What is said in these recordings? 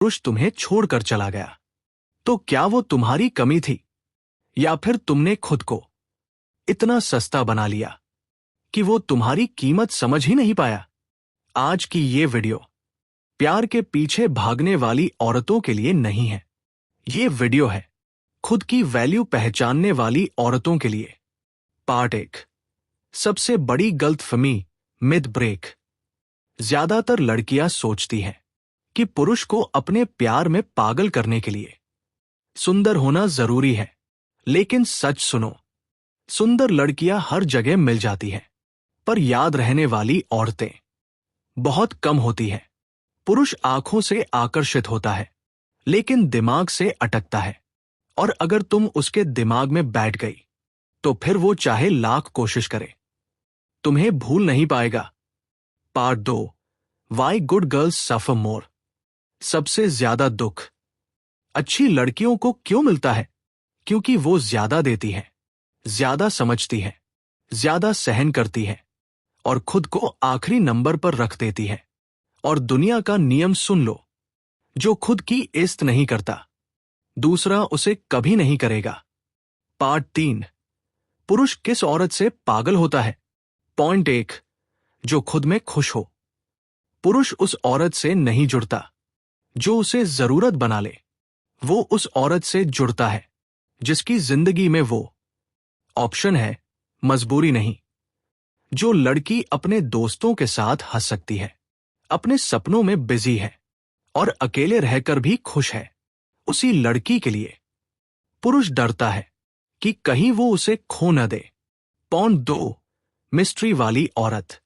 पुरुष तुम्हें छोड़कर चला गया, तो क्या वो तुम्हारी कमी थी, या फिर तुमने खुद को इतना सस्ता बना लिया कि वो तुम्हारी कीमत समझ ही नहीं पाया? आज की ये वीडियो प्यार के पीछे भागने वाली औरतों के लिए नहीं है। ये वीडियो है खुद की वैल्यू पहचानने वाली औरतों के लिए। पार्ट 1, सबसे बड़ी गलतफहमी, मिथ ब्रेक। ज्यादातर लड़कियां सोचती हैं कि पुरुष को अपने प्यार में पागल करने के लिए सुंदर होना जरूरी है, लेकिन सच सुनो, सुंदर लड़कियां हर जगह मिल जाती हैं, पर याद रहने वाली औरतें बहुत कम होती हैं। पुरुष आंखों से आकर्षित होता है, लेकिन दिमाग से अटकता है, और अगर तुम उसके दिमाग में बैठ गई तो फिर वो चाहे लाख कोशिश करे, तुम्हें भूल नहीं पाएगा। पार्ट 2, वाई गुड गर्ल्स सफर मोर। सबसे ज्यादा दुख अच्छी लड़कियों को क्यों मिलता है? क्योंकि वो ज्यादा देती हैं, ज्यादा समझती हैं, ज्यादा सहन करती हैं, और खुद को आखिरी नंबर पर रख देती हैं। और दुनिया का नियम सुन लो, जो खुद की इज्जत नहीं करता, दूसरा उसे कभी नहीं करेगा। पार्ट 3, पुरुष किस औरत से पागल होता है? पॉइंट 1, जो खुद में खुश हो। पुरुष उस औरत से नहीं जुड़ता जो उसे जरूरत बना ले, वो उस औरत से जुड़ता है जिसकी जिंदगी में वो ऑप्शन है, मजबूरी नहीं। जो लड़की अपने दोस्तों के साथ हंस सकती है, अपने सपनों में बिजी है, और अकेले रहकर भी खुश है, उसी लड़की के लिए पुरुष डरता है कि कहीं वो उसे खो न दे। पॉइंट 2, मिस्ट्री वाली औरत।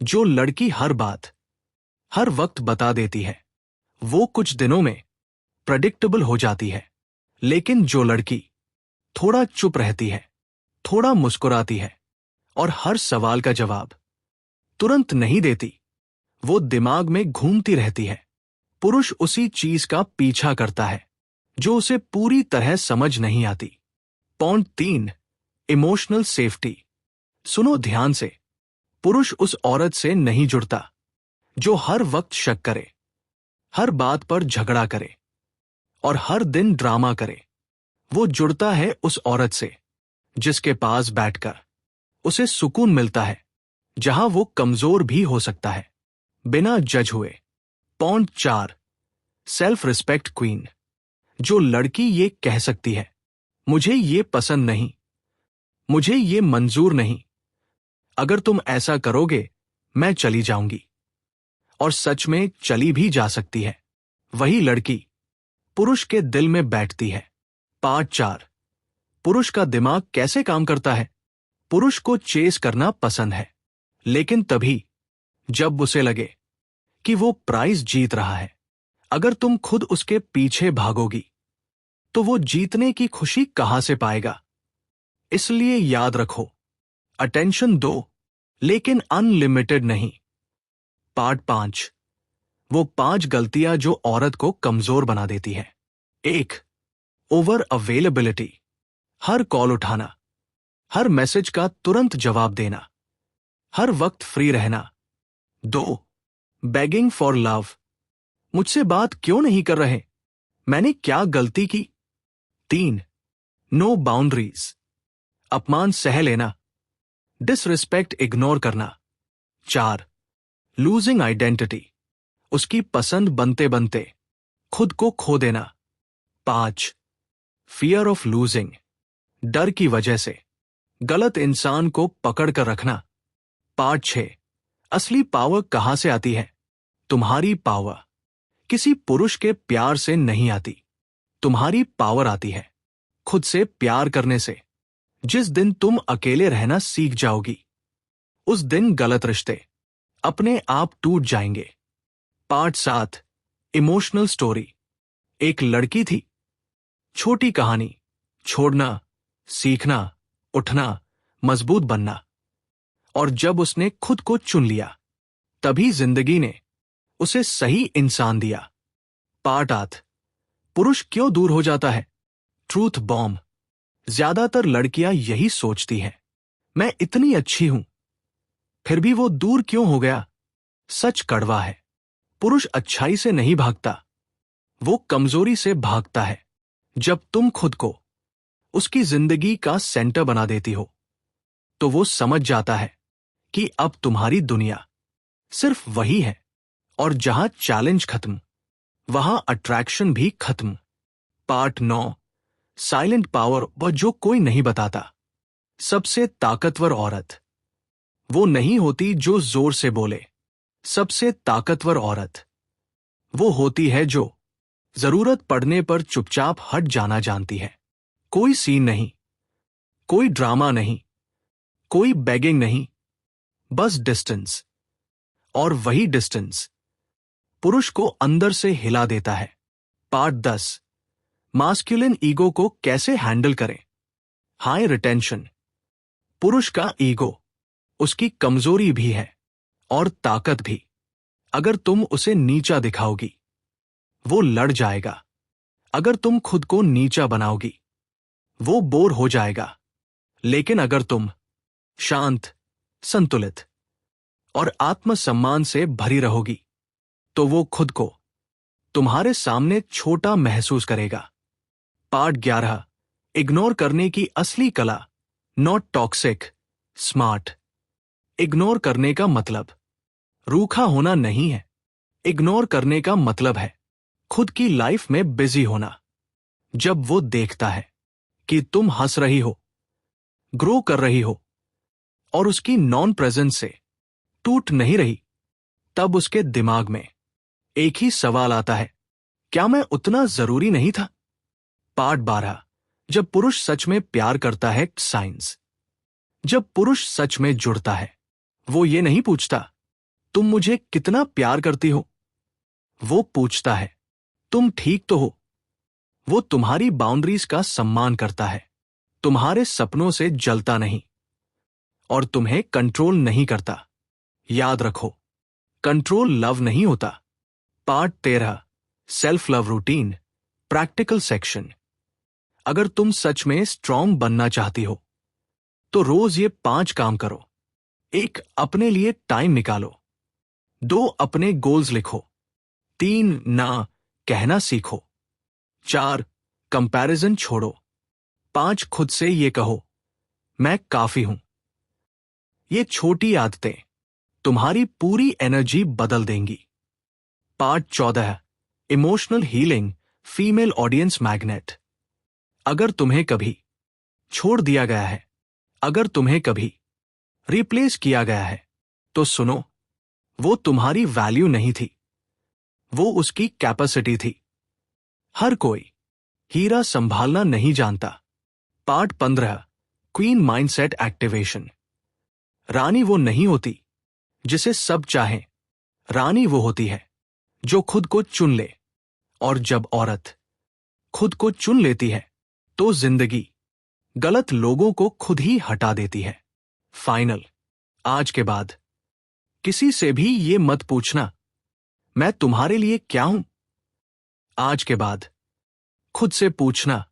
जो लड़की हर बात हर वक्त बता देती है, वो कुछ दिनों में प्रेडिक्टेबल हो जाती है, लेकिन जो लड़की थोड़ा चुप रहती है, थोड़ा मुस्कुराती है, और हर सवाल का जवाब तुरंत नहीं देती, वो दिमाग में घूमती रहती है। पुरुष उसी चीज का पीछा करता है जो उसे पूरी तरह समझ नहीं आती। Point 3, emotional safety. सुनो ध्यान से, पुरुष उस औरत से नहीं जुड़ता जो हर वक्त शक करे, हर बात पर झगड़ा करे, और हर दिन ड्रामा करे। वो जुड़ता है उस औरत से जिसके पास बैठकर उसे सुकून मिलता है, जहां वो कमजोर भी हो सकता है, बिना जज हुए। Point 4, self respect queen. जो लड़की ये कह सकती है, मुझे ये पसंद नहीं, मुझे ये मंजूर नहीं, अगर तुम ऐसा करोगे मैं चली जाऊंगी, और सच में चली भी जा सकती है, वही लड़की पुरुष के दिल में बैठती है। पार्ट 4, पुरुष का दिमाग कैसे काम करता है। पुरुष को चेस करना पसंद है, लेकिन तभी जब उसे लगे कि वो प्राइज जीत रहा है। अगर तुम खुद उसके पीछे भागोगी तो वो जीतने की खुशी कहां से पाएगा? इसलिए याद रखो, अटेंशन दो, लेकिन अनलिमिटेड नहीं। पार्ट 5, वो 5 गलतियां जो औरत को कमजोर बना देती है। 1, ओवर अवेलेबिलिटी। हर कॉल उठाना, हर मैसेज का तुरंत जवाब देना, हर वक्त फ्री रहना। 2, बेगिंग फॉर लव। मुझसे बात क्यों नहीं कर रहे? मैंने क्या गलती की? 3, नो बाउंड्रीज। अपमान सह लेना, डिसरिस्पेक्ट इग्नोर करना। 4, लूजिंग आइडेंटिटी। उसकी पसंद बनते बनते खुद को खो देना। 5, फियर ऑफ लूजिंग। डर की वजह से गलत इंसान को पकड़ कर रखना। पार्ट 6, असली पावर कहां से आती है। तुम्हारी पावर किसी पुरुष के प्यार से नहीं आती, तुम्हारी पावर आती है खुद से प्यार करने से। जिस दिन तुम अकेले रहना सीख जाओगी, उस दिन गलत रिश्ते अपने आप टूट जाएंगे। Part 7, emotional story. एक लड़की थी, छोटी कहानी, छोड़ना, सीखना, उठना, मजबूत बनना, और जब उसने खुद को चुन लिया, तभी जिंदगी ने उसे सही इंसान दिया। पार्ट 8, पुरुष क्यों दूर हो जाता है। Truth bomb. ज्यादातर लड़कियां यही सोचती हैं, मैं इतनी अच्छी हूं, फिर भी वो दूर क्यों हो गया। सच कड़वा है, पुरुष अच्छाई से नहीं भागता, वो कमजोरी से भागता है। जब तुम खुद को उसकी जिंदगी का सेंटर बना देती हो, तो वो समझ जाता है कि अब तुम्हारी दुनिया सिर्फ वही है, और जहां चैलेंज खत्म, वहां अट्रैक्शन भी खत्म। पार्ट 9, साइलेंट पावर, व जो कोई नहीं बताता। सबसे ताकतवर औरत वो नहीं होती जो जोर से बोले। सबसे ताकतवर औरत वो होती है जो जरूरत पड़ने पर चुपचाप हट जाना जानती है। कोई सीन नहीं, कोई ड्रामा नहीं, कोई बेगिंग नहीं, बस डिस्टेंस। और वही डिस्टेंस पुरुष को अंदर से हिला देता है। पार्ट 10, मास्कुलिन ईगो को कैसे हैंडल करें। High retention. पुरुष का ईगो उसकी कमजोरी भी है और ताकत भी। अगर तुम उसे नीचा दिखाओगी, वो लड़ जाएगा। अगर तुम खुद को नीचा बनाओगी, वो बोर हो जाएगा। लेकिन अगर तुम शांत, संतुलित और आत्मसम्मान से भरी रहोगी, तो वो खुद को तुम्हारे सामने छोटा महसूस करेगा। पार्ट 11, इग्नोर करने की असली कला। Not toxic, smart. इग्नोर करने का मतलब रूखा होना नहीं है। इग्नोर करने का मतलब है खुद की लाइफ में बिजी होना। जब वो देखता है कि तुम हंस रही हो, ग्रो कर रही हो और उसकी नॉन प्रेजेंस से टूट नहीं रही, तब उसके दिमाग में एक ही सवाल आता है, क्या मैं उतना जरूरी नहीं था। पार्ट 12, जब पुरुष सच में प्यार करता है। साइंस। जब पुरुष सच में जुड़ता है, वो ये नहीं पूछता तुम मुझे कितना प्यार करती हो। वो पूछता है तुम ठीक तो हो। वो तुम्हारी बाउंड्रीज का सम्मान करता है, तुम्हारे सपनों से जलता नहीं और तुम्हें कंट्रोल नहीं करता। याद रखो, कंट्रोल लव नहीं होता। Part 13, self love routine, practical section. अगर तुम सच में स्ट्रांग बनना चाहती हो, तो रोज ये 5 काम करो। 1, अपने लिए टाइम निकालो। 2, अपने गोल्स लिखो। 3, ना कहना सीखो। 4, कंपैरिजन छोड़ो। 5, खुद से ये कहो, मैं काफी हूं। ये छोटी आदतें तुम्हारी पूरी एनर्जी बदल देंगी। Part 14, emotional healing, female audience magnet. अगर तुम्हें कभी छोड़ दिया गया है, अगर तुम्हें कभी रिप्लेस किया गया है, तो सुनो, वो तुम्हारी वैल्यू नहीं थी, वो उसकी कैपेसिटी थी। हर कोई हीरा संभालना नहीं जानता। Part 15, queen mindset activation. रानी वो नहीं होती जिसे सब चाहें। रानी वो होती है जो खुद को चुन ले। और जब औरत खुद को चुन लेती है, तो जिंदगी गलत लोगों को खुद ही हटा देती है। फाइनल। आज के बाद किसी से भी ये मत पूछना, मैं तुम्हारे लिए क्या हूं। आज के बाद खुद से पूछना,